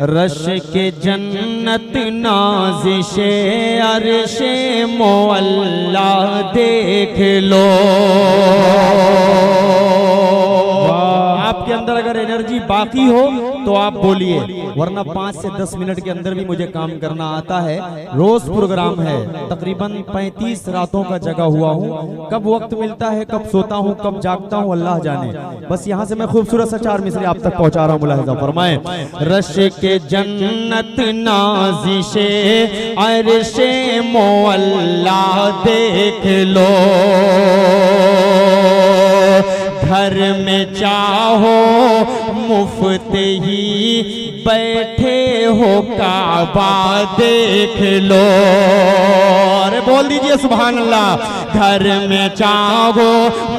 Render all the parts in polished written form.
Rush के जन्नत नाज़िशे अर्शे मुअल्ला देख लो। आपके अंदर अगर एनर्जी बाकी हो तो आप बोलिए, वरना 5 से 10 मिनट के अंदर भी मुझे काम करना आता है। रोज प्रोग्राम है, तकरीबन 35 रातों का जगा हुआ हूँ। कब वक्त मिलता है, कब सोता हूँ, कब जागता हूँ, अल्लाह जाने। बस यहाँ से मैं खूबसूरत सा 4 मिसरे आप तक पहुँचा रहा हूँ। मुलाहिज़ा फरमाएं, रश के जन्नत नाज़िशे अर्शे मुअल्ला देख लो। घर में चाहो मुफ्त ही बैठे हो काबा देख लो। अरे बोल दीजिए सुभान अल्लाह। घर में चाहो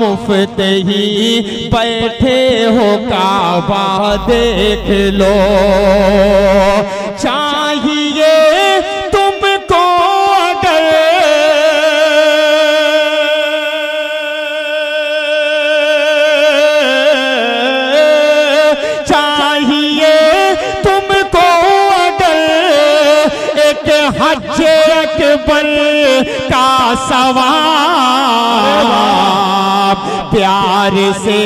मुफ्त ही बैठे हो काबा देख लो। चाहिए तुमको अगर हज अकबर का सवाब, प्यार से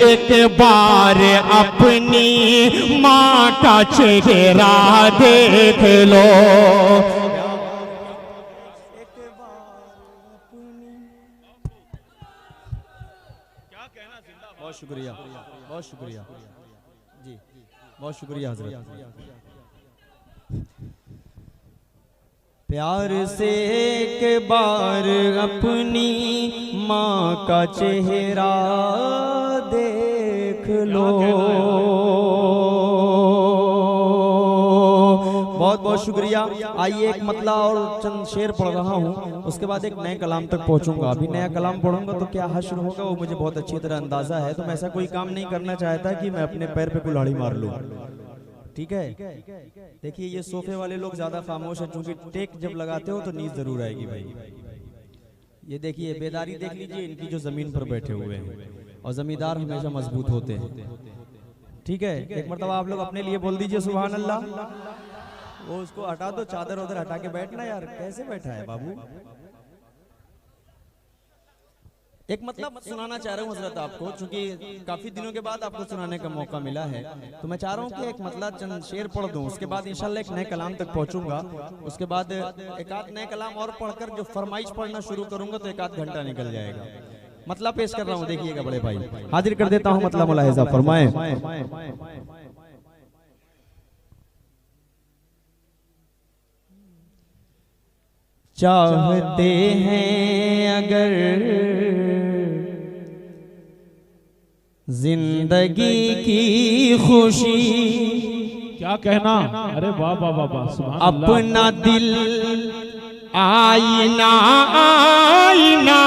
एक बार अपनी माँ का चेहरा देख लो। बहुत शुक्रिया, बहुत शुक्रिया जी, बहुत शुक्रिया हजरत। प्यार से एक बार अपनी माँ का चेहरा देख लो। बहुत बहुत शुक्रिया। आइए एक मतला और चंद शेर पढ़ रहा हूँ, उसके बाद एक नए कलाम तक पहुँचूंगा। अभी नया कलाम पढ़ूंगा तो क्या हश्र होगा वो मुझे बहुत अच्छी तरह अंदाजा है। तो मैं ऐसा कोई काम नहीं करना चाहता कि मैं अपने पैर पे कुल्हाड़ी मार लूँ, ठीक है। देखिए ये सोफे वाले लोग ज्यादा खामोश हैं, क्योंकि टेक जब लगाते हो तो नींद जरूर आएगी भाई। ये देखिए बेदारी देख लीजिए इनकी, जो जमीन पर बैठे हुए हैं, और जमींदार हमेशा मजबूत होते हैं, ठीक है। एक मरतबा आप लोग अपने लिए बोल दीजिए सुभान अल्लाह। वो उसको हटा दो, चादर उधर हटा के बैठना यार, कैसे बैठा है बाबू। एक मतलब सुनाना चाह रहा हूँ हजरत आपको, क्योंकि काफी दिनों के बाद आपको सुनाने का मौका मिला है। तो मैं चाह रहा हूँ कि एक मतलब चंद शेर पढ़ दूं, उसके बाद इंशाल्लाह एक नए कलाम तक पहुंचूंगा। उसके बाद एक आध नए कलाम और पढ़कर जो फरमाइश पढ़ना शुरू करूंगा तो 1 आध घंटा निकल जाएगा। मतलब पेश कर रहा हूँ, देखिएगा बड़े भाई, हाजिर कर देता हूँ मतलब मुलाहिज़ा फरमाएं। चाहते हैं अगर जिंदगी की खुशी, क्या कहना, अरे वाह वाह वाह वाह, अपना दिल आईना आईना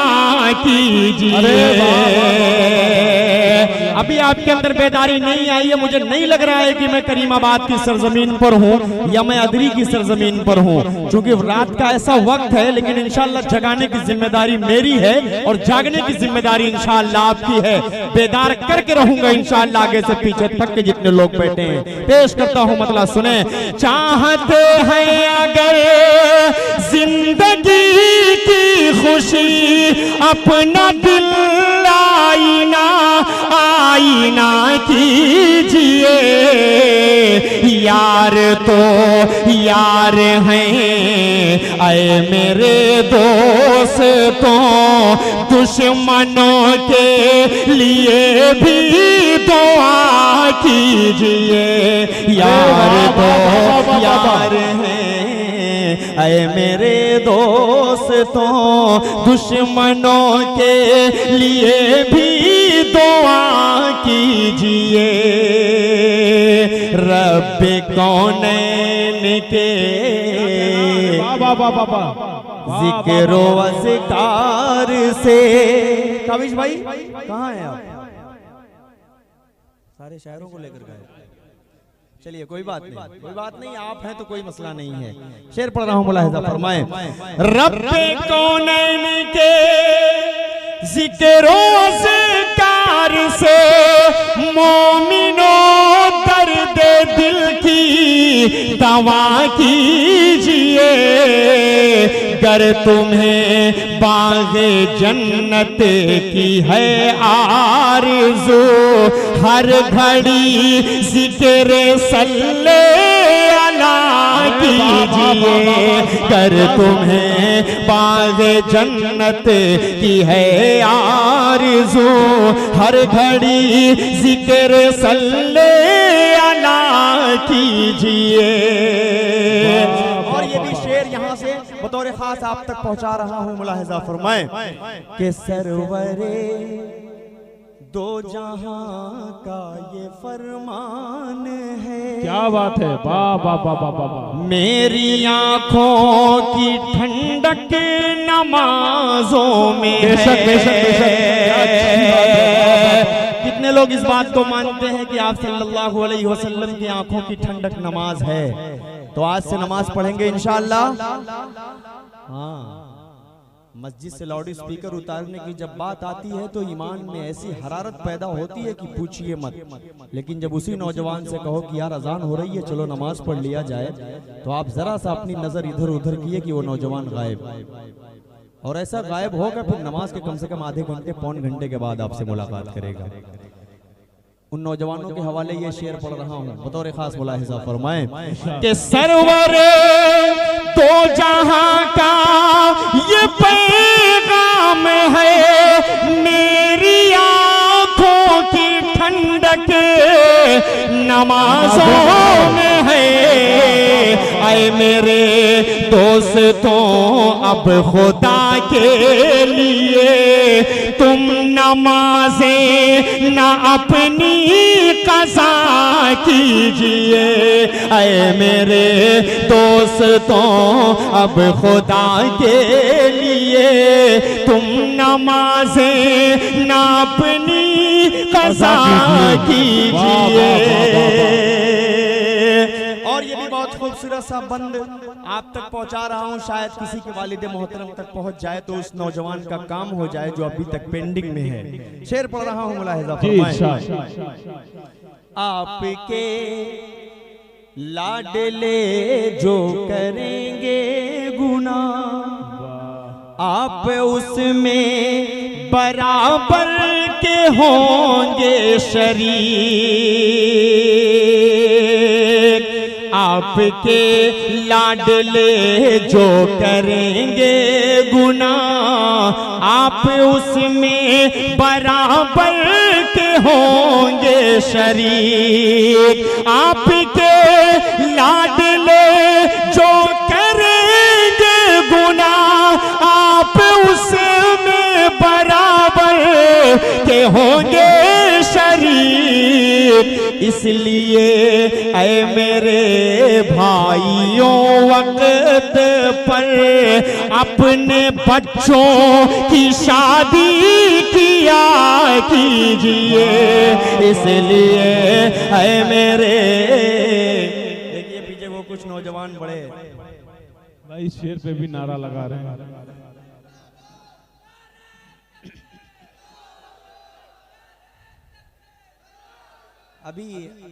कीजिए। अभी आपके अंदर बेदारी नहीं आई है, मुझे नहीं लग रहा है कि मैं करीमाबाद की सरजमीन पर हूँ या मैं अदरी की सरजमीन पर हूँ, क्योंकि रात का ऐसा वक्त है। लेकिन इंशाल्लाह जगाने की जिम्मेदारी मेरी है और जागने की जिम्मेदारी इंशाल्लाह आपकी है। बेदार करके रहूंगा इंशाल्लाह आगे से पीछे तक के जितने लोग बैठे हैं। पेश करता हूँ मतलब सुने। चाहते हैं अगर जिंदगी की खुशी, अपना दिल आईना आईना कीजिए। यार तो यार हैं ऐ मेरे दोस्तों, दुश्मनों के लिए भी दुआ कीजिए। यार तो यार हैं ऐ मेरे दोस्तों, दुश्मनों के लिए भी दुआ कीजिए। रब्बे कौनैन के जिक्र व ज़िकार से। काबिश भाई कहाँ हैं आप? सारे शायरों को लेकर गए। चलिए कोई बात नहीं, कोई बात नहीं, आप हैं तो कोई मसला नहीं है। शेर पढ़ रहा हूँ, मुलाहिज़ा फरमाएं। रब्बे कौनैन के जिक्र व ज़िकार से मोमिनो दर्द दिल की दवा कीजिए, गर तुम्हें बाग़े जन्नत की है आरज़ू, हर घड़ी ज़िक्र सल्ले अला कीजिए, गर तुम्हें बाग़े जन्नत की है आरज़ू, हर घड़ी ज़िक्र सल्ले अला कीजिए। और ये भी शेर यहाँ से बतौर खास आप तक पहुंचा रहा हूँ, मुलाहिजा फरमाएं कि सरवरे दो जहां का ये फरमान है। क्या बात है, वाह वाह वाह वाह वाह। मेरी आंखों की ठंडक नमाजों में बेशक बेशक बेशक। कितने लोग इस बात को मानते हैं कि आप सल्लल्लाहु अलैहि वसल्लम की आंखों की ठंडक नमाज है? तो आज से नमाज पढ़ेंगे इंशाअल्लाह। हाँ, मस्जिद से लाउड स्पीकर उतारने की जब बात आती है तो ईमान में ऐसी हरारत पैदा होती है कि पूछिए मत। लेकिन जब उसी नौजवान से कहो कि यार अजान हो रही है, चलो नमाज पढ़ लिया जाए, तो आप जरा सा अपनी नजर इधर उधर किए कि वो नौजवान गायब, और ऐसा गायब होगा फिर नमाज के कम से कम आधे घंटे पौन घंटे के बाद आपसे मुलाकात करेगा। उन नौजवानों के हवाले ये शेर पढ़ रहा हूँ, बतौर खास मुलाहिजा फरमाएं कि सरवर दो जहां का ये पैगाम है, मेरी आंखों की ठंडक नमाजों में है। ऐ मेरे दोस्तों अब खुदा के लिए तुम नमाजें ना अपनी कज़ा कीजिए, ऐ मेरे दोस्तों अब खुदा के लिए तुम नमाजें ना अपनी कज़ा कीजिए। और ये भी बहुत खूबसूरत सा बंद आप तक पहुंचा रहा हूं, शायद किसी के वालिद मोहतरम तक पहुंच जाए तो उस नौजवान का काम हो जाए जो अभी तक पेंडिंग में है। शेर पढ़ रहा हूं, मुलाहिजा फरमाएं। आपके लाडले जो करेंगे गुनाह, आप उसमें बराबर के होंगे शरीक। आपके लाडले जो करेंगे गुनाह, आप उसमें बराबर के होंगे शरीक। आपके लाडले जो करेंगे गुनाह, आप उसमें बराबर के होंगे शरीक। इसलिए ऐ मेरे भाइयों वक्त पर अपने बच्चों की शादी किया कीजिए। इसलिए ऐ मेरे, देखिए पीछे वो कुछ नौजवान बड़े भाई इस शेर पे भी नारा लगा रहे हैं।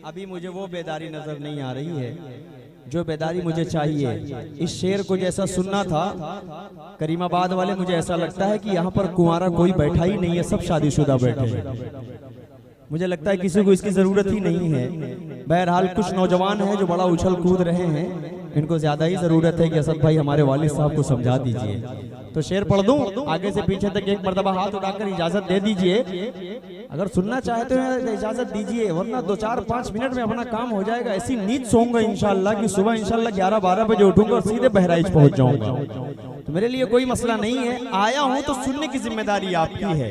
अभी मुझे वो बेदारी नजर नहीं आ रही है जो बेदारी मुझे चाहिए। इस शेर को जैसा सुनना था करीमाबाद वाले, मुझे ऐसा लगता है कि यहाँ पर कुंवारा कोई बैठा ही नहीं है, सब शादीशुदा बैठे हैं। मुझे लगता है किसी को इसकी जरूरत ही नहीं है। बहरहाल कुछ नौजवान हैं जो बड़ा उछल कूद रहे हैं, इनको ज्यादा ही जरूरत है कि असद भाई हमारे वालिद साहब को समझा दीजिए। तो शेर पढ़ दूं आगे से पीछे तक, एक मर्तबा हाथ उठाकर इजाजत दे दीजिए। अगर सुनना चाहते हो इजाजत दीजिए, वरना 2-4-5 मिनट में अपना काम हो जाएगा। ऐसी नींद सोऊंगा इंशाल्लाह कि सुबह इंशाल्लाह 11-12 बजे उठूंगा और सीधे बहराइच पहुंच जाऊंगा। तो मेरे लिए कोई मसला नहीं है। आया हूं तो सुनने की जिम्मेदारी आपकी है,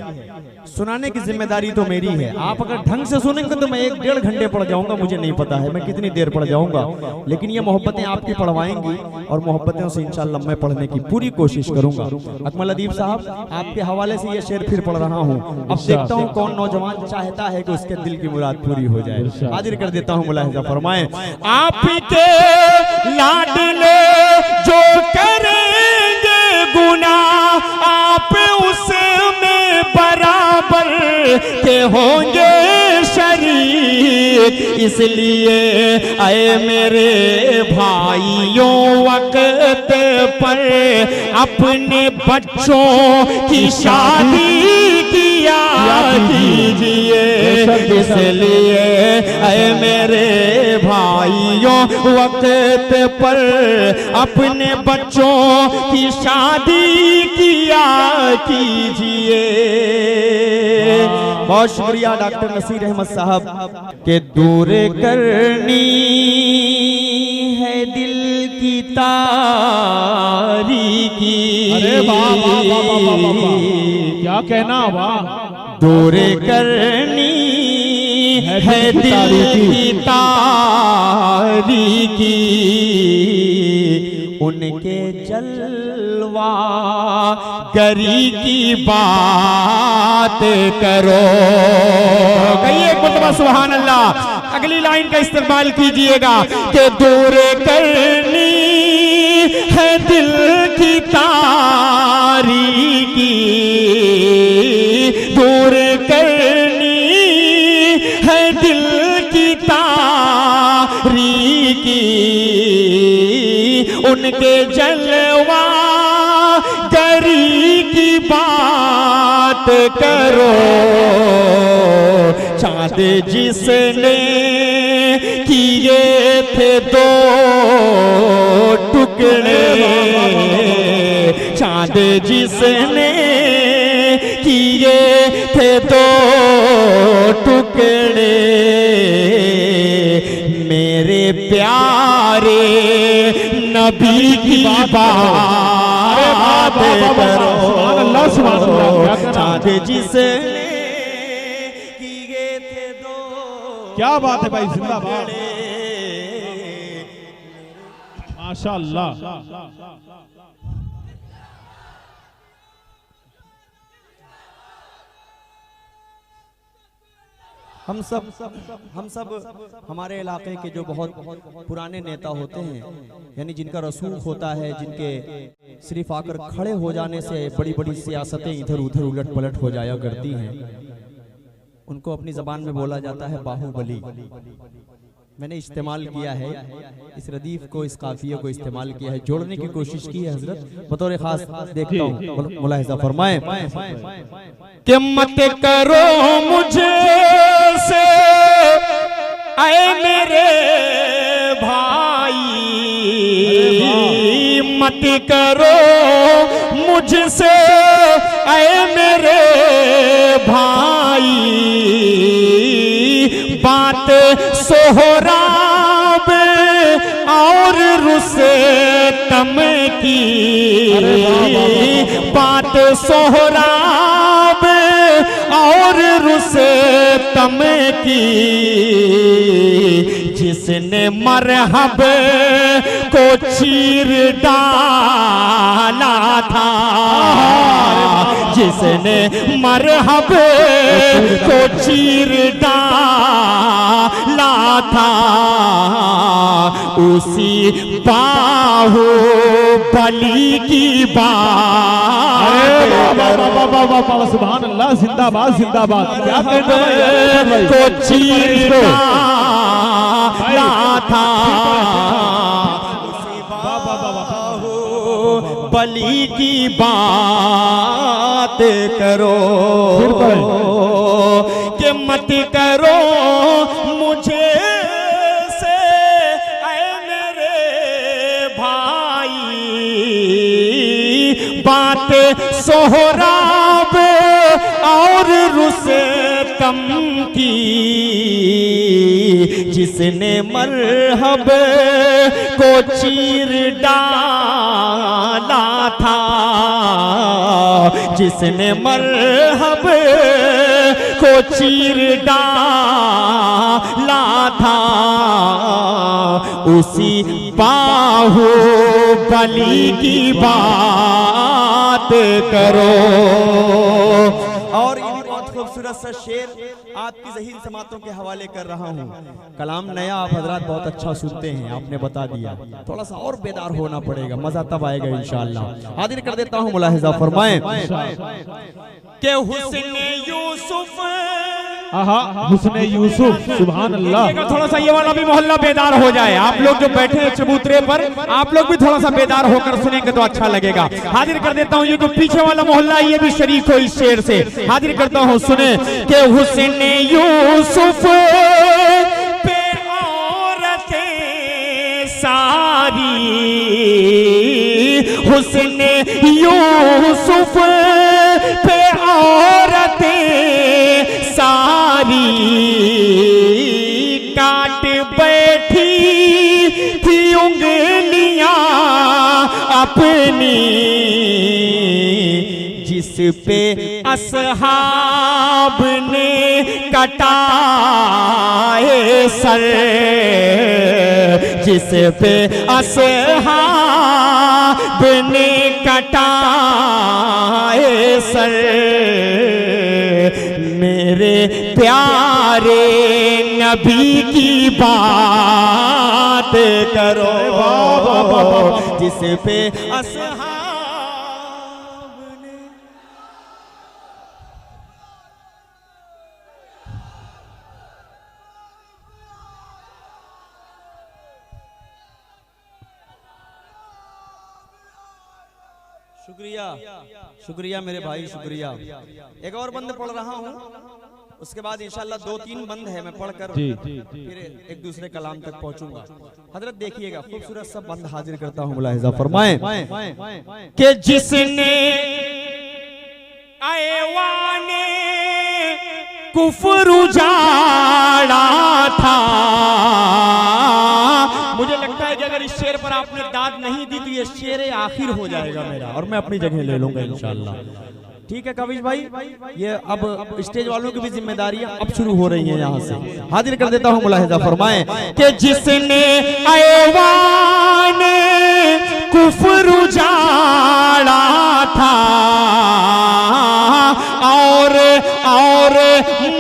सुनाने की जिम्मेदारी तो मेरी है। आप अगर ढंग से सुनेंगे तो मैं 1-1.5 घंटे पढ़ जाऊंगा, मुझे नहीं पता है मैं कितनी देर पढ़ जाऊंगा, लेकिन ये मोहब्बतें आपकी पढ़वाएंगी और मोहब्बतों से इंशाल्लाह मैं पढ़ने की पूरी कोशिश करूंगा। अकमल अदीब साहब, आपके हवाले से ये शेर फिर पढ़ रहा हूँ। अब देखता हूँ कौन नौजवान चाहता है कि उसके दिल की मुराद पूरी हो जाए। हाजिर कर देता हूँ, मुलाहिजा फरमाएं। आपके लाडले जो करेंगे गुनाह, आप उसमें बराबर के होंगे शरीक। इसलिए ऐ मेरे भाइयों वक्त पर अपने बच्चों की शादी किया कीजिए। इसलिए ऐ मेरे भाइयों वक्त पर अपने बच्चों की शादी किया कीजिए। बहुत शुक्रिया डॉक्टर नसीर अहमद साहब के दूर करनी है दिल की तारीकी। अरे वाह वाह वाह वाह वाह वाह, क्या कहना, वाह। दूर करनी है दिल की तारीकी, उनके जलवा गरी की बात करो। कहिए एक मरतबा सुभान अल्लाह। अगली लाइन का इस्तेमाल कीजिएगा कि दूर करनी है दिल की तारीकी, दूर करनी है दिल की तारीकी, उनके जलवा गरी की बात करो। चाँद जिसने किए थे दो टुकड़े, चाँद जिसने किए थे दो टुकड़े, मेरे प्यारे नबी की बात करो। चाँद जिसने किए थे दो, क्या बात है भाई, जिंदाबाद, माशाअल्लाह। हम सब हमारे इलाके के जो बहुत पुराने नेता होते हैं, यानी जिनका रसूख होता है, जिनके सिर्फ आकर खड़े हो जाने से बड़ी बड़ी सियासतें इधर उधर उलट पलट हो जाया करती हैं, उनको अपनी जबान में बोला जाता है बाहुबली। मैंने इस्तेमाल किया है इस रदीफ को, इस काफिये को इस्तेमाल किया है, जोड़ने की कोशिश की है हजरत, बतौर खास देखता हूँ, मुलाहिजा फरमाएं कि मत करो मुझे से ऐ मेरे भाई, मत करो मुझसे ऐ मेरे भाई, बात सोहराब और रुस्तम की, बात सोहराब और रुस्तम की, जिसने मरहब को चीर डाला था, जिसने मरहब को चीर डाला था, उसी बाहुबली की बात करो। सुभान अल्लाह, जिंदाबाद जिंदाबाद, क्या कहते हैं को चीर डाला था, बली की बात करो। कि मत करो मुझे से ऐ मेरे भाई, बात सोहराब और रुस्तम की, जिसने मरहब को चीर डाला था, जिसने मरहब को चीर डाला था, उसी बाहुबली की बात करो। और ये भी बहुत खूबसूरत सा शेर आपकी ज़हीन समातों के हवाले कर रहा हूँ। कलाम नया आप हजरात बहुत अच्छा सुनते हैं, आपने बता दिया, थोड़ा सा और बेदार होना पड़ेगा, मजा तब आएगा इंशाअल्लाह। हाजिर कर देता हूँ, मुलाहिजा फरमाएं कि हुस्न यूसुफ आहा हुस्ने यूसुफ सुभान अल्लाह। थोड़ा सा ये वाला भी मोहल्ला बेदार हो जाए, आप लोग जो बैठे हैं चबूतरे पर, आप लोग भी थोड़ा सा बेदार होकर सुनेंगे तो अच्छा लगेगा। हाजिर कर देता हूँ ये जो पीछे वाला मोहल्ला ये भी शरीक हो इस शेर से। हाजिर करता हूँ, सुने कि हुस्ने यूसुफ पे औरतें सारी, हुस्ने यूसुफ पे औरतें सारी काट बैठी थी उंगलियां अपनी, जिस पे असहाब ने कटाए सर, जिस पे असहाब ने कटाए सर, मेरे प्यारे नबी की बात करो, जिस पे असहाब ने। शुक्रिया शुक्रिया मेरे भाई, शुक्रिया। एक और बंद पढ़ रहा हूँ, उसके बाद इंशाल्लाह 2-3 बंद है, मैं पढ़कर फिर एक दूसरे कलाम तक पहुंचूंगा। हजरत देखिएगा, खूबसूरत सब बंद हाजिर करता हूँ, मुलाहिजा फरमाएं कि जिसने ऐवाने कुफ्र उजाड़ा था, मुझे लगता है कि अगर इस शेर पर आपने दाद नहीं दी तो ये शेर आखिर हो जाएगा मेरा, और मैं अपनी जगह ले लूंगा इंशाल्लाह। ठीक है काबिज भाई, ये अब स्टेज वालों की भी जिम्मेदारियां अब शुरू हो रही हैं यहाँ से। हाजिर कर देता हूँ, मुलाहिजा फरमाएं कि जिसने ऐवान कुफ्र उजाड़ा था और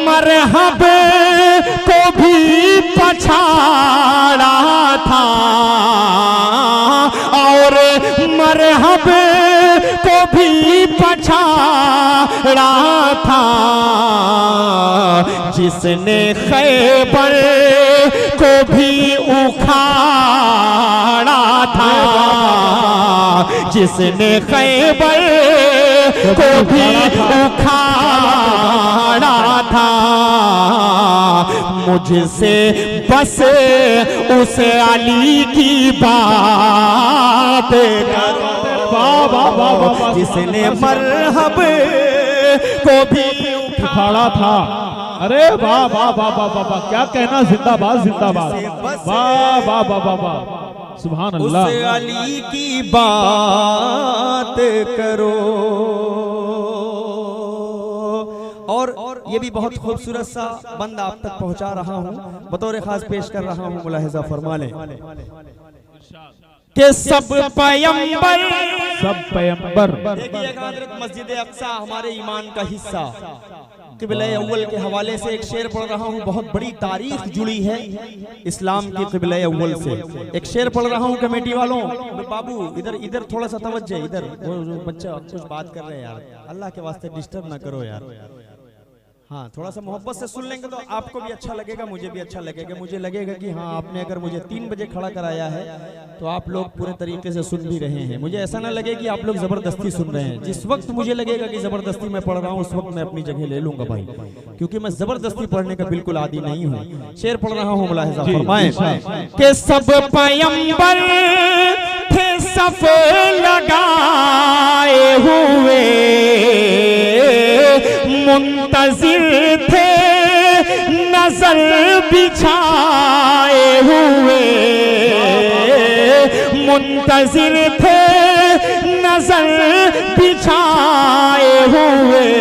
मरहब को भी पछाड़ा था, और मरहब को भी पछाड़ा था, जिसने खैबर को भी उखाड़ा था, जिसने खैबर को भी उखाड़ा था, मुझसे बस उस अली की बात करो, जिसने मरहब को भी उखाड़ा था। अरे वाह वाह वाह वाह वाह वाह, क्या कहना, जिंदाबाद जिंदाबाद, वाह वाह वाह वाह वाह, सुभान अल्लाह। उस अली की बात करो। और ये भी बहुत खूबसूरत सा बंद आप तक पहुंचा रहा हूं, बतौर खास पेश कर रहा हूं, मुलाहिजा फरमा लें कि सब पैगंबर देखिएगा, हज़रत मस्जिद अक्सा हमारे ईमान का हिस्सा, क़िबला अव्वल के हवाले से एक शेर पढ़ रहा हूँ, बहुत बड़ी तारीख जुड़ी है इस्लाम की क़िबला अव्वल से। एक शेर पढ़ रहा हूँ कमेटी वालों, बाबू इधर थोड़ा सा तवज्जो, इधर वो बच्चा कुछ बात कर रहे हैं यार, अल्लाह के वास्ते डिस्टर्ब ना करो यार। हाँ, थोड़ा सा मोहब्बत से सुन लेंगे तो आपको भी अच्छा लगेगा, मुझे भी अच्छा लगेगा। मुझे लगेगा कि हाँ, आपने अगर मुझे 3 बजे खड़ा कराया है तो आप लोग पूरे तरीके से सुन भी रहे हैं। मुझे ऐसा ना लगे कि आप लोग जबरदस्ती सुन रहे हैं। जिस वक्त मुझे लगेगा कि जबरदस्ती मैं पढ़ रहा हूँ, उस वक्त मैं अपनी जगह ले लूंगा भाई, क्योंकि मैं जबरदस्ती पढ़ने का बिल्कुल आदी नहीं हूँ। शेर पढ़ रहा हूँ, मुलाहिजा फरमाएं कि सब पैगंबर थे सफ लगाए हुए, मुंतजिर थे नजर बिछाए हुए, मुंतजिर थे नजर बिछाए हुए,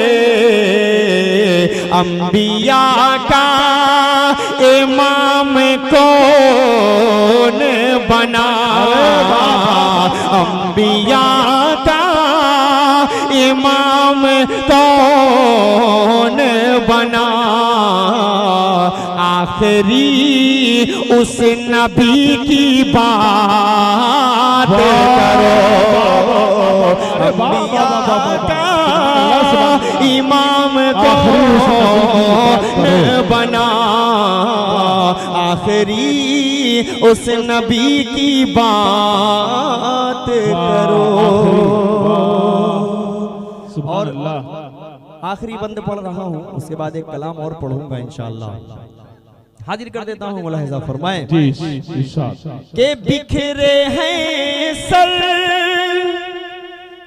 अंबिया का इमाम कौन बना, अंबिया का इमाम कौन बना, आखिरी उस नबी की बात करो, अंबिया का इमाम कौन बना आखिरी उस नबी की बात करो। सुभान अल्लाह। आखिरी बंद पढ़ रहा हूँ, उसके बाद एक कलाम और पढ़ूंगा इंशाअल्लाह। हाजिर कर देता हूँ, मुलाहिजा फरमाएं जी इरशाद। के बिखरे हैं सर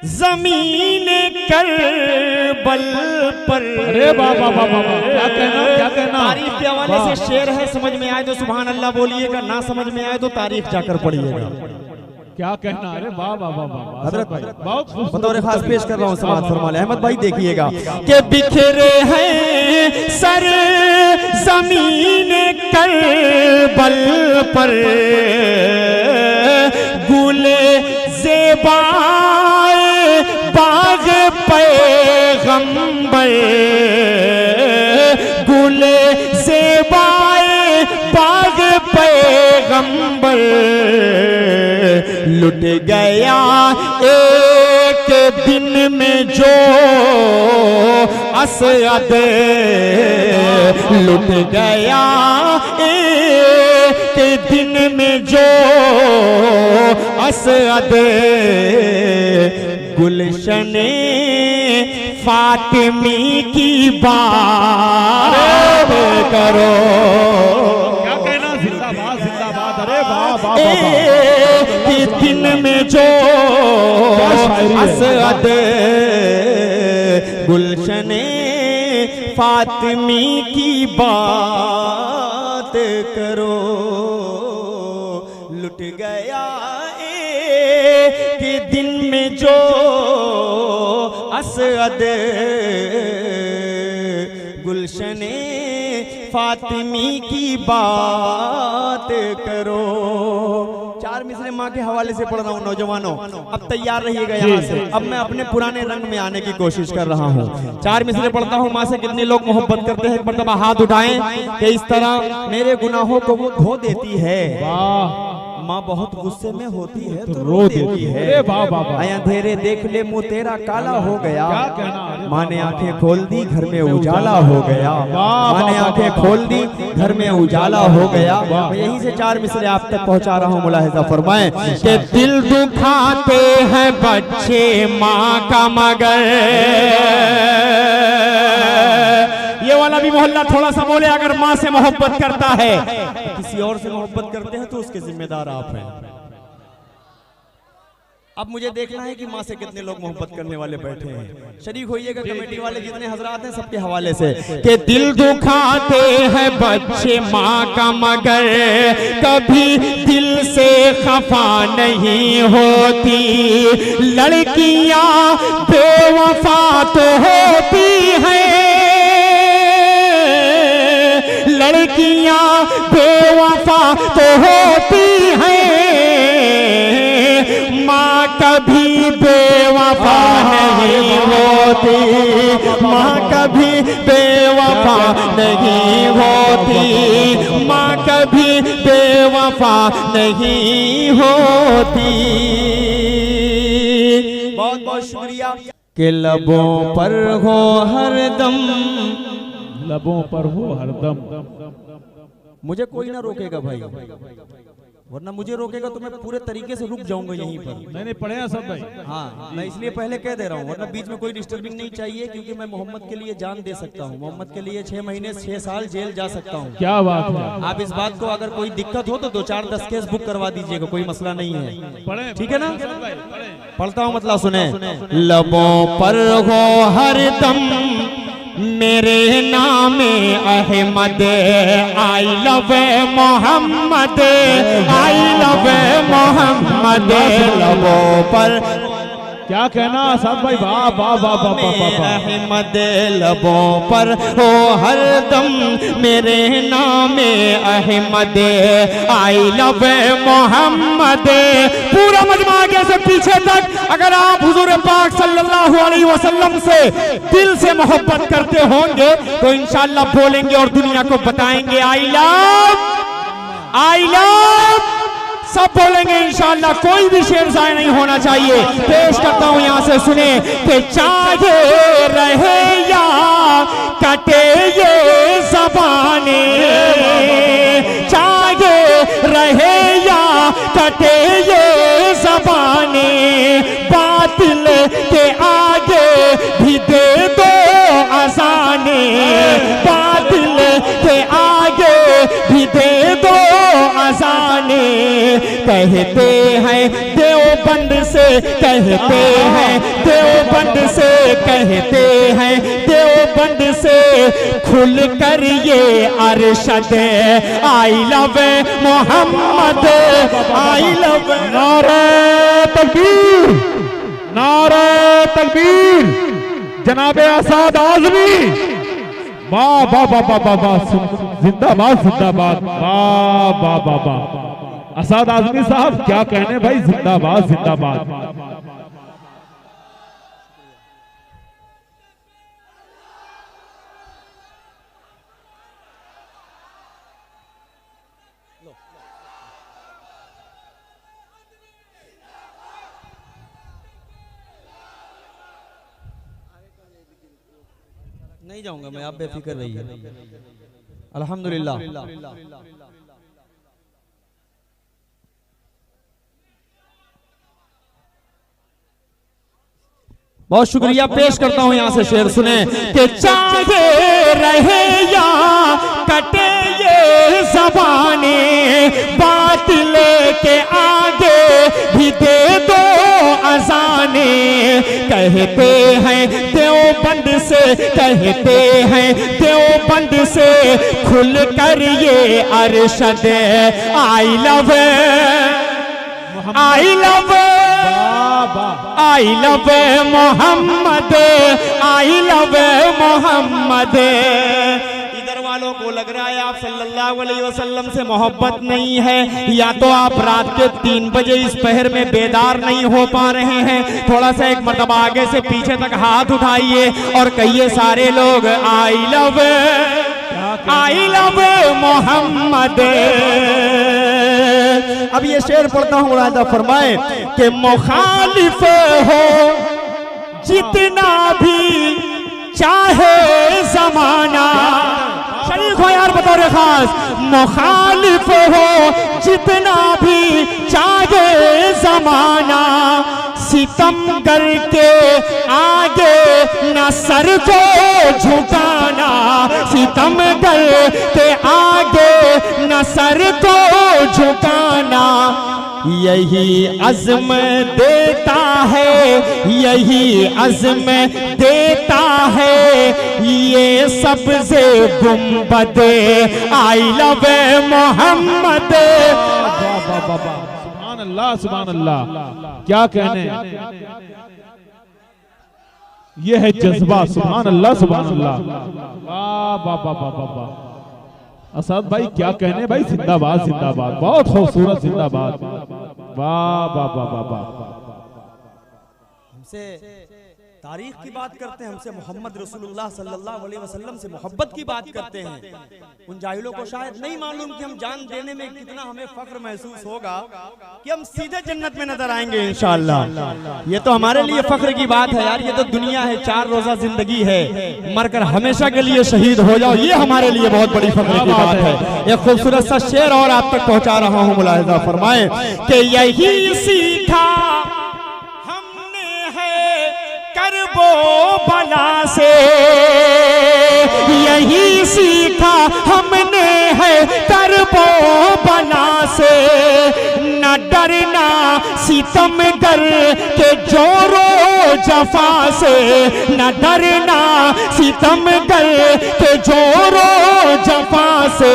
ज़मीन करबल पर। अरे बाबा बाबा क्या कहना, क्या कहना। तारीख के हवाले से शेर है, समझ में आए तो सुभान अल्लाह बोलिएगा, ना समझ में आए तो तारीख जाकर पढ़िएगा। क्या कहना। अरे वाह वाह वाह वाह हजरत भाई बहुत खूब। बतौर खास पेश कर रहा हूँ समाज फरमा ले। अहमद भाई देखिएगा के बिखरे हैं सर ज़मीन करबल पर, गुले ज़ेबाए बाग पैगंबर, गुले ज़ेबाए बाग पैगंबर, लुट गया एक दिन में जो असद, लुट गया एक दिन में जो असद, गुलशने फातिमी की बात करो। क्या कहना। जिंदाबाद जिंदाबाद। अरे वाह वाह कि दिन में जो असद, गुलशने फातिमी की बात करो, लुट गया कि दिन में जो असद, गुलशने फातिमी की बात करो। चार मिसरे माँ के हवाले से पढ़ रहा हूँ नौजवानों, अब तैयार रहिएगा यहाँ से। अब मैं अपने पुराने रंग में आने की कोशिश कर रहा हूँ। चार मिसरे पढ़ता हूँ। माँ से कितने लोग मोहब्बत करते हैं, एक मर्तबा हाथ उठाएं कि इस तरह मेरे गुनाहों को वो धो देती है। वाह। माँ बहुत गुस्से में होती है तो रो देती है। अरे वाह वाह वाह। अंधेरे देख ले मुँह तेरा काला हो गया, क्या कहना। माँ ने आंखें खोल दी घर में उजाला हो गया, माँ ने आंखें खोल दी घर में उजाला हो गया। मैं यहीं से चार मिसरे आप तक पहुंचा रहा हूँ, मुलाहिजा फरमाएं कि दिल दुखाते हैं बच्चे माँ का मगर। ये वाला भी मोहल्ला थोड़ा सा बोले, अगर माँ से मोहब्बत करता है, किसी और से मोहब्बत करते हैं तो उसके जिम्मेदार आप हैं। अब मुझे देखना है कि माँ से कितने लोग मोहब्बत करने वाले बैठे हैं। शरीक होइएगा कमेटी वाले जितने हजरात हैं सबके हवाले से कि दिल दुखाते हैं बच्चे माँ का मगर, कभी दिल से खफा नहीं होती, लड़कियां बेवफा तो होती हैं, लड़कियां बेवफा तो होती हैं, माँ कभी बेवफा नहीं होती, माँ कभी बेवफा नहीं होती, माँ कभी बेवफा नहीं होती। बहुत बहुत शुक्रिया। के लबों पर हो हरदम, लबों पर हो हरदम। मुझे कोई ना रोकेगा भाई, वरना मुझे रोकेगा तो मैं पूरे तरीके से रुक जाऊंगा यहीं पर। मैंने पढ़े हैं सब भाई। हाँ, मैं इसलिए पहले कह दे रहा हूँ, वरना बीच में कोई डिस्टर्बिंग नहीं चाहिए, क्योंकि मैं मोहम्मद के लिए जान दे सकता हूँ। मोहम्मद के लिए 6 महीने 6 साल जेल जा सकता हूँ। क्या बात है। आप इस बात को, अगर कोई दिक्कत हो तो 2-4-10 केस बुक करवा दीजिएगा, कोई मसला नहीं है। पढ़े, ठीक है ना। पढ़ता हूँ, मतलब सुने। लबों पर हो हरदम मेरे नाम Ahmad, I love Mohammad, I love Mohammad, लबों पर क्या कहना साहब भाई। वाह वाह वाह वाह वाह। अहमद लबों पर हो हरदम मेरे नाम अहमद, आई लव मोहम्मद। पूरा मजमा आगे से पीछे तक, अगर आप हुजूर पाक सल्लल्लाहु अलैहि वसल्लम से दिल से मोहब्बत करते होंगे तो इंशाअल्लाह बोलेंगे और दुनिया को बताएंगे आई लव, सब बोलेंगे इंशाअल्लाह। कोई भी शेर ज़ाया नहीं होना चाहिए। पेश करता हूं यहां से, सुने कि चाहे रहे या कटे ये ज़बाने, चाहे रहे या कटे ये ज़बाने, बातिल के आगे भी दे दो अज़ाने, बातिल के आगे भी दे दो अज़ाने। कहते हैं देवबंद से, कहते हैं देवबंद से, कहते हैं देवबंद से, खुल कर ये Arshad I love Mohammad, I love. नारे तकबीर, नारे तकबीर, जनाबे आसाद आज़मी, वाह वाह वाह वाह वाह वाह, जिंदाबाद जिंदाबाद, वाह वाह वाह वाह। आसाद आज़मी साहब क्या कहने भाई, जिंदाबाद जिंदाबाद। नहीं जाऊंगा मैं, आप बेफिक्र रहिए। अल्हम्दुलिल्लाह। बहुत शुक्रिया पेश करता हूं, यहां से शेर सुने कि चाहे रहे या कटे ये ज़बाने, बातिल के आगे भी दे दो अज़ाने। कहते हैं देवबंद से, कहते हैं देवबंद से, खुल कर ये Arshad I love, I love, I love Mohammad, I love Mohammad. इधर वालों को लग रहा है आप सल्लल्लाहु अलैहि वसल्लम से मोहब्बत नहीं है, या तो आप रात के 3 बजे इस पहर में बेदार नहीं हो पा रहे हैं। थोड़ा सा एक मर्तबा आगे से पीछे तक हाथ उठाइए और कहिए सारे लोग I love, I love Mohammad. अब ये शेर पढ़ता हूँ, मुलाहिजा फरमाए कि मुखालिफ हो जितना भी चाहे ज़माना, शरीक हो यार बतौर खास, मुखालिफ हो जितना भी चाहे ज़माना, सितम करके आगे न सर को झुकाना, सितम करके आगे न सर को झुकाना। यही अज़्म देता है, यही अज़्म देता है ये सबसे गुंबद आई लव मोहम्मद। सुभान अल्लाह सुभान अल्लाह, क्या कहने, ये है जज्बा, सुभान अल्लाह सुभान अल्लाह, वाह वाह वाह वाह वाह। असद भाई क्या कहने भाई, जिंदाबाद जिंदाबाद, बहुत खूबसूरत, जिंदाबाद, वाह वाह वाह वाह वाह। हमसे तारीख की बात करते हैं, हमसे मोहम्मद रसूलुल्लाह सल्लल्लाहु अलैहि वसल्लम से मोहब्बत की बात करते हैं। उन जाहिलों को शायद नहीं मालूम कि हम जान देने में कितना हमें फख्र महसूस होगा कि हम सीधे जन्नत में नजर आएंगे इंशाअल्लाह। ये तो हमारे लिए फख्र की बात है यार, ये तो दुनिया है, 4 रोजा जिंदगी है, मरकर हमेशा के लिए शहीद हो जाओ, ये हमारे लिए बहुत बड़ी फख्र की बात है। एक खूबसूरत सा शेर और आप तक पहुंचा रहा हूं, मुलाहिजा फरमाए कि यही सीखा करबो बला से, यही सीखा हमने है करबो बला से, न डरना सितमगर के जोरो जफा से, न डरना सितमगर के जोरो जफा से।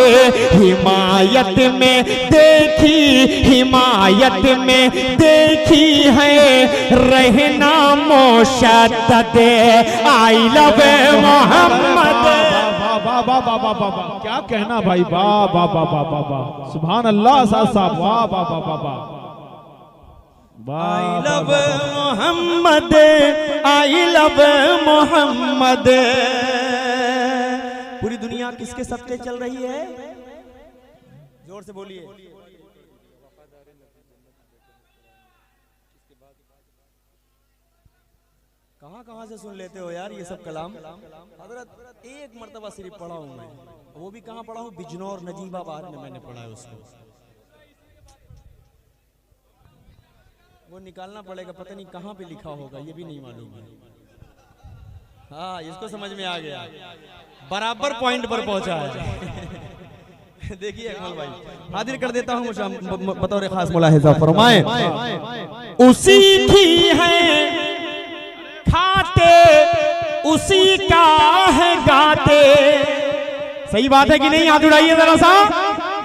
हिमायत में देखी, हिमायत में देखी है रहना मोशद्दद आई लव मोहम्मद। वाह वाह वाह वाह वाह, क्या कहना भाई, वाह वाह वाह वाह वाह वाह, सुभान अल्लाह साहब, वाह वाह वाह वाह वाह, I love Mohammad, I love Mohammad. पूरी दुनिया किसके सदके चल रही है, जोर से बोलिए। कहाँ कहाँ से सुन लेते हो यार ये सब कलाम। हजरत एक मर्तबा सिर्फ पढ़ा हूँ मैं, वो भी कहाँ पढ़ा हूँ, बिजनौर नजीबाबाद में मैंने पढ़ा है उसको। वो निकालना पड़ेगा, पता नहीं कहाँ पे लिखा होगा, ये भी नहीं मालूम है। हाँ इसको समझ में आ गया, बराबर पॉइंट पर पहुंचा है। देखिए अकमल भाई हाजिर कर देता हूँ बतौर खास मुलाहिजा फरमाए। उसी की है खाते, उसी का है गाते। सही बात है कि नहीं? हाथ उड़ाइए जरा सा।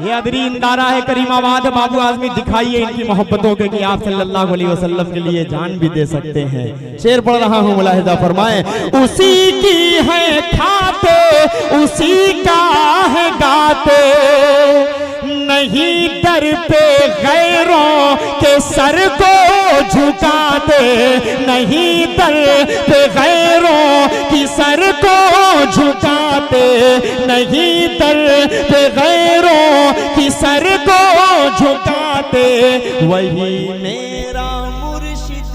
ये अदरी इंदारा है करीमाबाद। बाबू आजमी दिखाइए इनकी मोहब्बतों के कि आप सल्लल्लाहु अलैहि वसल्लम के लिए जान भी दे सकते हैं। शेर पढ़ रहा हूँ, मुलाहिजा फरमाए। उसी की है खाते, उसी का है गाते, नहीं दर पे गैरों के सर को झुकाते, नहीं दर पे गैरों की सर को झुकाते, नहीं दर पे गैरों की सर को झुकाते। वही मेरा मुर्शिद,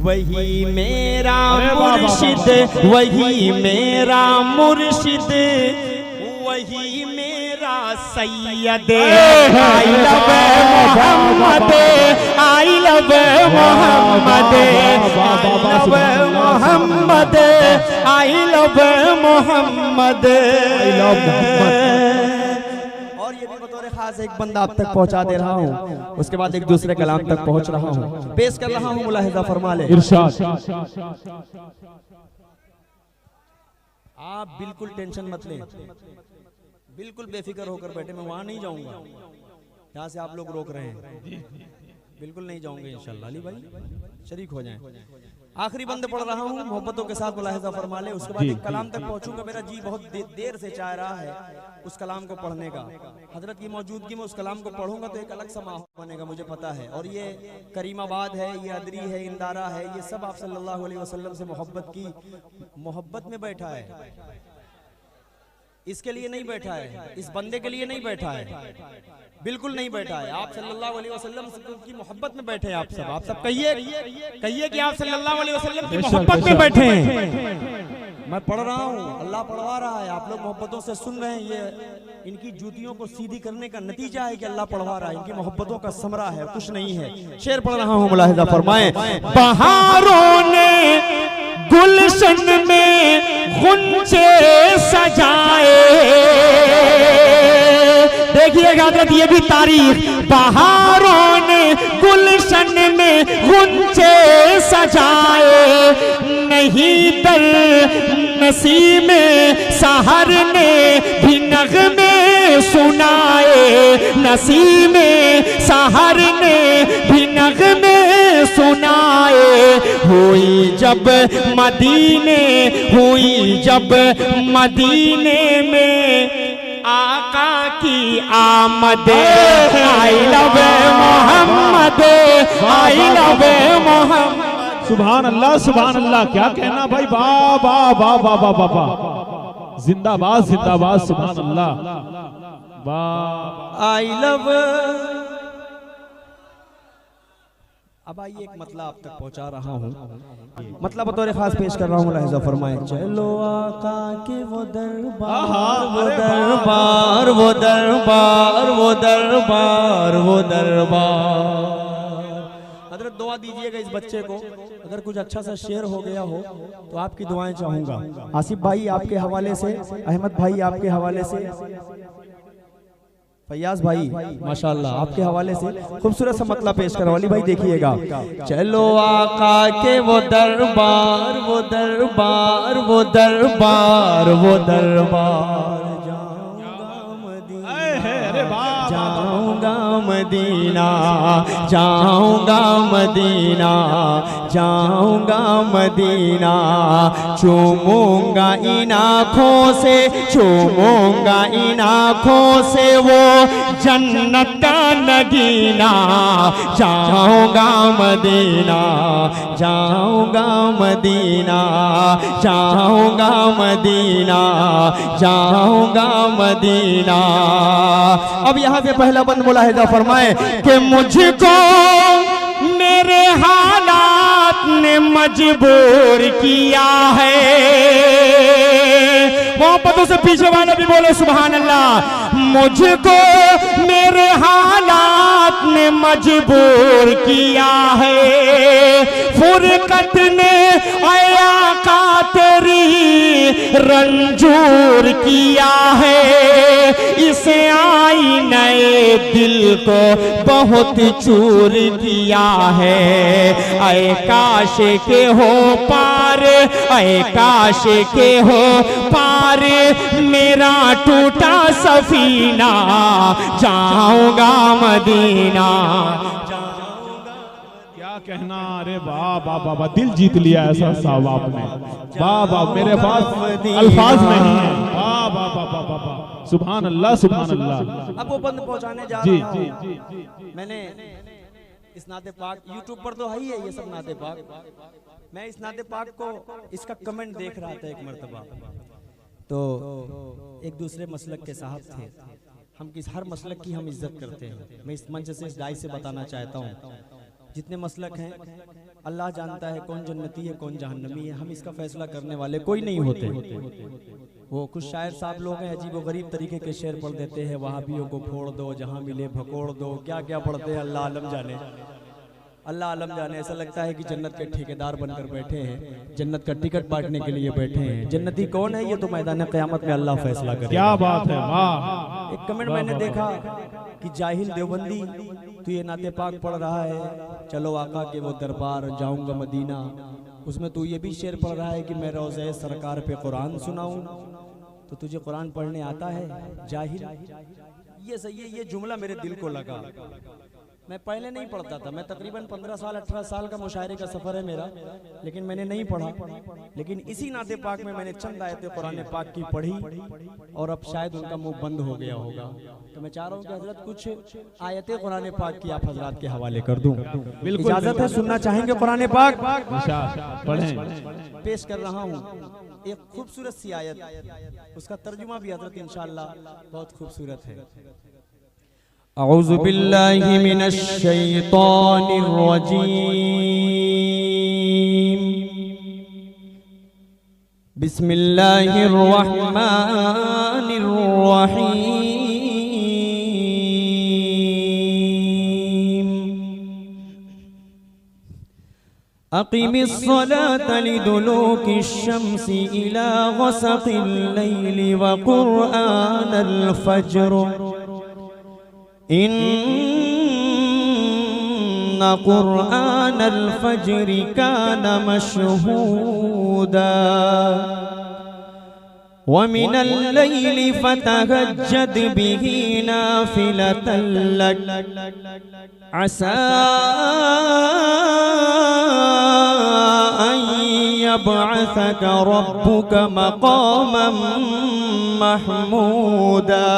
वही मेरा मुर्शिद, वही मेरा मुर्शिद, वही मेरा सैयद। I love Mohammad, I love Mohammad, I love Mohammad, I love Mohammad. और ये भी बतौर खास एक बंदा आप तक पहुंचा दे रहा हूँ, उसके बाद एक दूसरे कलाम तक पहुंच रहा हूँ, पेश कर रहा हूँ, मुलाहिजा फरमा ले। आप बिल्कुल टेंशन मत लें, बिल्कुल बेफिक्र होकर बैठे। मैं वहां नहीं जाऊंगा, यहाँ से आप लोग रोक रहे हैं, बिल्कुल नहीं जाऊंगे इंशाल्लाह। अली भाई शरीक हो जाएं। आखिरी बंद पढ़ रहा हूँ, मोहब्बतों के साथ मुलाहिजा फरमा ले। उसके बाद एक कलाम तक पहुंचूंगा। मेरा जी बहुत देर से चाह रहा है उस कलाम को पढ़ने का। हजरत की मौजूदगी में उस कलाम को पढ़ूंगा तो एक अलग सा माहौल बनेगा, मुझे पता है। और ये करीमाबाद है, ये अदरी है, इंदारा है, ये सब आप सल्लल्लाहु अलैहि वसल्लम से मोहब्बत में बैठा है। इसके लिए नहीं बैठा है, इस बंदे के लिए नहीं बैठा है, बिल्कुल नहीं बैठा है। आप सल्लल्लाहु अलैहि वसल्लम की मोहब्बत में बैठे हैं। आप सब कहिए कि आप सल्लल्लाहु अलैहि वसल्लम की मोहब्बत में बैठे हैं। मैं पढ़ रहा हूँ, अल्लाह पढ़वा रहा है, आप लोग मोहब्बतों से सुन रहे हैं। ये इनकी जूतियों को सीधी करने का नतीजा है कि अल्लाह पढ़वा रहा है, इनकी मोहब्बतों का समरा है, कुछ नहीं है। शेर पढ़ रहा हूँ, मुलाहिजा फरमाएं। बहारों ने गुलशन में गुंजे सजाए। देखिएगा हजरत ये भी तारीख। बहारों ने गुलशन में गुंजे सजाए, नहीं दर नसीमे सहर ने भी नगमे सुनाए, नसीमे सहर ने भी नगमे सुनाए। हुई जब मदीने, हुई जब मदीने में आका की आमद। I love Mohammad, I love Mohammad. सुभान अल्लाह, सुभान अल्लाह। क्या कहना भाई, वाह वाह वाह वाह वाह वाह वाह, जिंदाबाद जिंदाबाद, सुभान अल्लाह, वाह। I love. अब आइए एक मतलब आप तक पहुंचा रहा हूँ, मतलब बतौर खास पेश कर रहा हूँ, मुलाहिजा फरमाए। चलो आका के वो दरबार, वो दरबार, वो दरबार, वो दरबार, वो दरबार। हजरत दुआ दीजिएगा इस बच्चे को, अगर कुछ अच्छा सा शेर हो गया हो तो आपकी दुआएं चाहूंगा। आसिफ भाई आपके हवाले से, अहमद भाई आपके हवाले से, फैयाज भाई माशाल्लाह आपके हवाले से खूबसूरत सा मतलब पेश करो। अली भाई देखिएगा। चलो आका के वो दरबार, वो दरबार, वो दरबार, वो दरबार, जाऊंगा मदीना, जाऊंगा मदीना, जाऊंगा मदीना, चूमूंगा इन आँखों से, चूमूंगा इन आँखों से वो जन्नत का नगीना। जाऊंगा मदीना, जाऊंगा मदीना, जाऊंगा मदीना, जाऊंगा मदीना। अब यहाँ से पहला बंद मुलाहिजा फरमाए कि मुझको मेरे हालात ने मजबूर किया है। मोहब्बतों से पीछे वाले भी बोले सुभान अल्लाह। मुझको मेरे हालात ने मजबूर किया है, फुरकत ने आया का तेरी रंजूर किया है। इसे आईने दिल को बहुत चूर किया है। ऐ काश के हो पार, ऐ काश के हो पार, मेरा टूटा सफीना, जाऊंगा मदीना। क्या कहना, अरे वाह वाह वाह वाह, दिल जीत लिया ऐसा साहब आपने। वाह वाह, मेरे पास अल्फाज नहीं है। वाह वाह वाह वाह वाह वाह, सुभान अल्लाह सुभान अल्लाह। अब वो बंद पहुंचाने जा जी रहा जी हूं। जी। मैंने इस नाते पाक यूट्यूब पर तो है ही है ये सब नाते पाक। मैं इस नाते पाक को इसका कमेंट देख रहा था एक मर्तबा, तो एक दूसरे मसलक के साहब थे। हम किस हर मसलक की हम इज्जत करते हैं। मैं इस मंच से इस डाई से बताना चाहता हूँ, जितने मसलक हैं अल्लाह जानता है कौन जन्नती है कौन जहन्नमी है। हम इसका फैसला करने वाले कोई नहीं होते। वो कुछ शायर साहब लोग हैं अजीब व गरीब तरीके के शेर पढ़ देते हैं, वहाबियों को फोड़ दो, जहां मिले भकोड़ दो, क्या क्या पढ़ते हैं, अल्लाह आलम जाने, अल्लाह आलम जाने। ऐसा लगता है कि जन्नत के ठेकेदार बनकर बैठे हैं, जन्नत का टिकट बांटने के लिए बैठे हैं। जन्नती कौन है ये तो मैदान क़यामत में अल्लाह फैसला करेगा। क्या बात है, वाह। एक कमेंट मैंने देखा कि जाहिल देवबंदी तू ये नाते पाक पढ़ रहा है, चलो आका के वो दरबार जाऊंगा मदीना, उसमें तू ये भी शेर पढ़ रहा है कि मैं रोज़े सरकार पे कुरान सुनाऊं, तो तुझे कुरान पढ़ने आता है जाहिल। ये सही है, ये जुमला मेरे दिल को लगा। मैं पहले नहीं पढ़ता था, मैं तकरीबन 15 साल 18 साल का मुशायरे का सफ़र है मेरा, लेकिन मैंने नहीं पढ़ा। लेकिन इसी नाते पाक में मैंने चंद आयतें कुरान पाक की पढ़ी और अब शायद उनका मुंह बंद हो गया होगा। तो मैं चाह रहा हूँ कि हजरत कुछ आयतें कुरान पाक की आप हजरात के हवाले कर दूं। इजाजत है, सुनना चाहेंगे कुरान पाक? पेश कर रहा हूँ एक खूबसूरत सी आयत, उसका तर्जुमा भी हजरत इंशाअल्लाह बहुत खूबसूरत है। अऊज़ु बिल्लाहि मिनश शैतानिर रजीम, बिस्मिल्लाहिर रहमानिर रहीम। अक़ीमिस सलाता लिदुलूकिश शम्सी इला ग़सक़िल लैली व क़ुरआनल फ़ज्र, इन्न क़ुरआनल फ़ज्रि कान मशहूदा, व मिनल लैलि फ़तहज्जद बिही नाफ़िलतन लक, असा अन यबअसक रब्बुक मक़ामन महमूदा,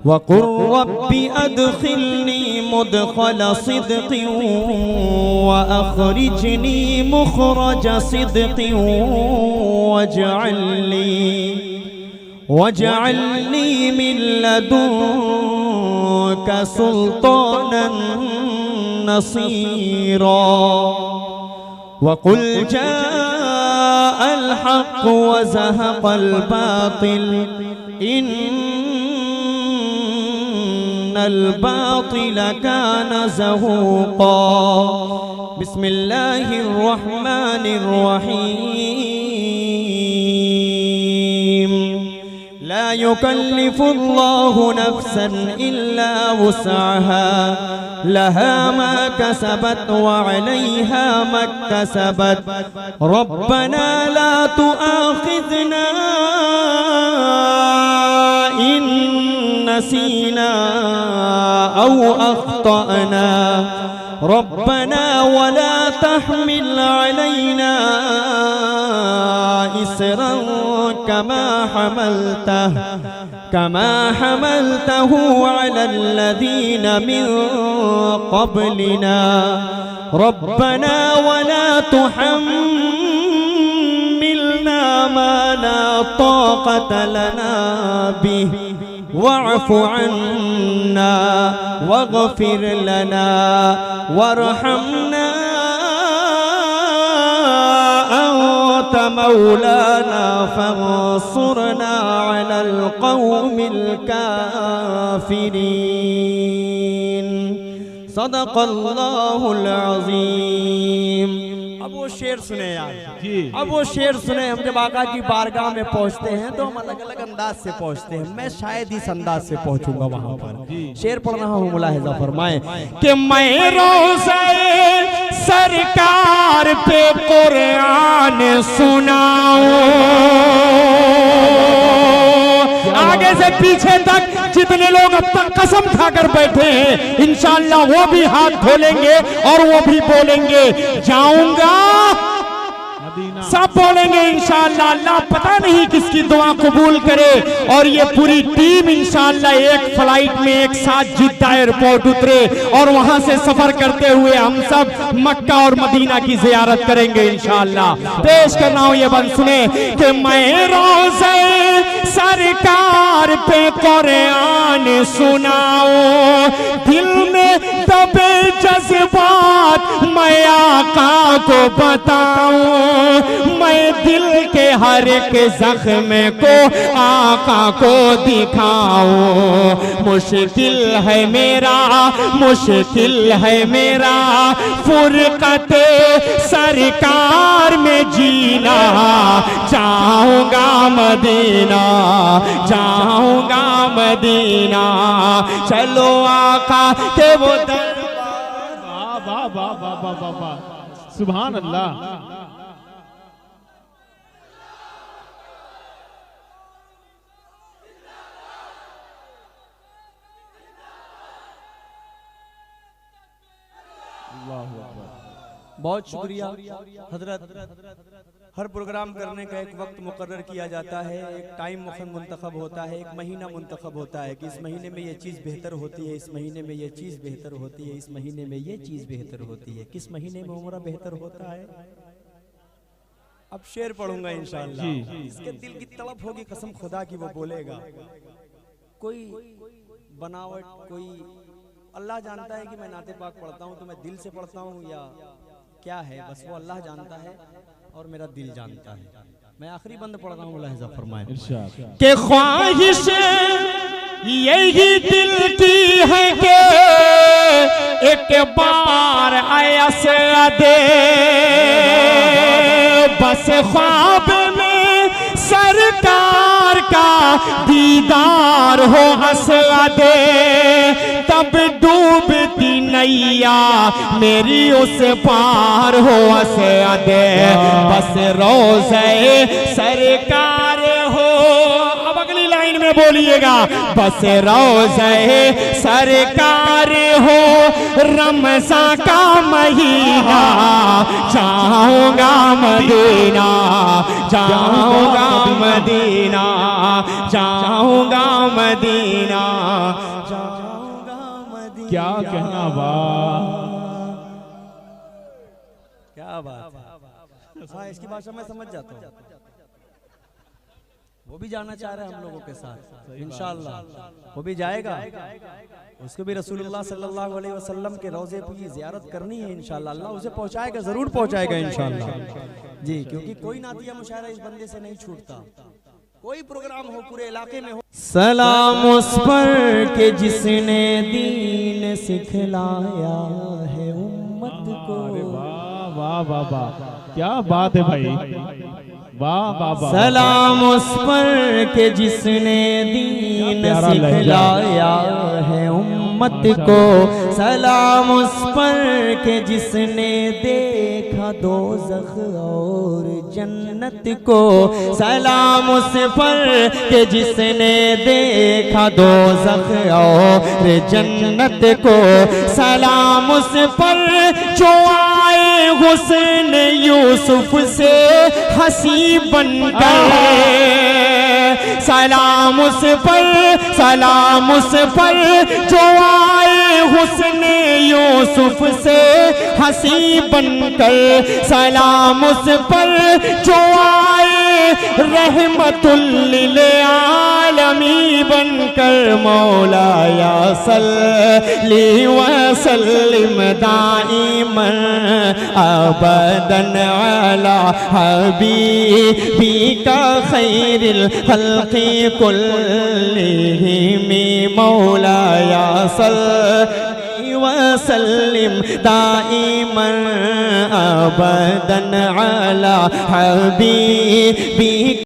वक़ुल रब्बि अदखिलनी मुदखल सिद्क़िन व अख़रिजनी मुख़रज सिद्क़िन वजअलनी मिन लदुनक सुल्तानन नसीरा, वक़ुल जाअल हक़्क़ु व ज़हक़ल बातिल, इन्नल बातिल कान ज़हूक़ा। बिस्मिल्लाहिर रहमानिर रहीम। ला युकल्लिफुल्लाहु नफ्सन इल्ला वुस्अहा, लहा मा कसबत व अलैहा मक्तसबत, रब्बना ला तुआखिज़ना इन नसीना औ अख्तअना, रब्बना वला तहमिल अलैना इसरन कमा हमलतहु अलल लज़ीना मिन क़ब्लिना, रब्बना वला तुहम्मिलना मा ला ताक़त लना बिही वअफ़ु अन्ना वग़फ़िर लना वरहमना मौलाना फंसुरना अलल कौमिल काफिरीन। सदक़ल्लाहुल अज़ीम। अब वो शेर सुने यार जी। अब वो शेर सुने। हम जब आका की बारगाह में पहुंचते हैं तो हम अलग अलग अंदाज से पहुंचते हैं। मैं शायद इस अंदाज से पहुंचूंगा वहां पर। शेर पढ़ रहा हूँ, मुलाहिजा फरमाए कि मैं रोज़े सरकार पे कुरान सुनाऊं। आगे से पीछे तक जितने लोग अब तक कसम खाकर बैठे हैं, इंशाअल्लाह वो भी हाथ खोलेंगे और वो भी बोलेंगे जाऊंगा। सब बोलेंगे इंशाअल्लाह। अल्लाह पता नहीं किसकी दुआ कबूल करे और ये पूरी टीम इंशाअल्लाह एक फ्लाइट में एक साथ जिद्दा एयरपोर्ट उतरे और वहां से सफर करते हुए हम सब मक्का और मदीना की जियारत करेंगे इंशाअल्लाह। पेश कर रहा हूं ये बंद सुने कि मैं रोज़े सरकार पे कुरान सुनाओ, दिल में दबे जज्बात मैं आका को बताऊं, मैं दिल के हर एक जख्म को आका को दिखाऊं। मुश्किल है मेरा फुरकते सरकार में जीना, जाऊंगा मदीना, जाऊंगा मदीना। चलो आका के वो वाह वाह वाह वाह वाह वाह वाह, सुभान अल्लाह। बहुत शुक्रिया हजरत। हर प्रोग्राम करने का एक वक्त मुकर्रर किया जाता है, एक टाइम मुंतखब होता है, एक महीना मुंतखब होता है कि इस महीने में ये चीज़ बेहतर होती है, इस महीने में ये चीज़ बेहतर होती है, इस महीने में ये चीज़ बेहतर होती है। किस महीने में उम्र बेहतर होता है? अब शेर पढ़ूंगा इंशाअल्लाह। इसके दिल की तड़प होगी कसम खुदा की, वो बोलेगा। कोई बनावट, कोई अल्लाह जानता है कि मैं नाते पाक पढ़ता हूँ तो मैं दिल से पढ़ता हूँ या क्या है, बस वो अल्लाह जानता है और मेरा दिल जानता है। मैं आखिरी बंद पढ़ रहा हूँ, मुलाहिजा फरमाए कि ख्वाहिश यही दिल की है कि एक बार आयस दे, बस ख्वाब में सरकार का दीदार हो हंसा दे, तब डूबती नैया मेरी उस पार हो हंसा दे, बस रोज़े सरकार हो। अब अगली लाइन में बोलिएगा, बस रोज़े सरकार हो, रमज़ान का महीना, जाऊंगा मदीना, जाऊंगा मदीना, जाऊंगा मदीना, जाऊंगा मदीना। क्या कहना, वाह क्या बात। हाँ, इसकी भाषा मैं समझ जाता हूँ। वो भी जाना चाह रहे हैं हम लोगों के साथ इंशाअल्लाह, वो भी जाएगा। उसको भी रसूलुल्लाह सल्लल्लाहु अलैहि वसल्लम के रोज़े की ज़ियारत करनी है इंशाअल्लाह। अल्लाह उसे पहुंचाएगा, जरूर पहुंचाएगा इंशाअल्लाह जी, क्योंकि कोई नातिया मुशायरा इस बंदे से नहीं छूटता। कोई प्रोग्राम हो पूरे इलाके में हो। सलाम उस पर के जिसने दीन सिखलाया है उम्मत को। वाह वाह वाह वाह, क्या बात है भाई, वाह वाह वाह। सलाम उस पर के जिसने दीन सिखलाया है उम्मत को, सलाम उस पर के जिसने देखा दोज़ख और जन्नत को, सलाम उस पर के जिसने देखा दोज़ख और जन्नत को, सलाम उस पर जो आए हुस्न यूसुफ से हंसी बनकर, सलाम उस पर, सलाम उस पर जो आए हुस्न यूसुफ से हंसी बनकर, सलाम उस पर जो आए रहमतुल लिल आलमीन आलमी बनकर मौलाया सल्ली व सल्लिम दाइमन अबदन अला हबीबिका खैरिल खल्क़ि कुल्लिहिम मौलाया सल्ली व सल्लिम दाइमन अबदन अला हबीबिका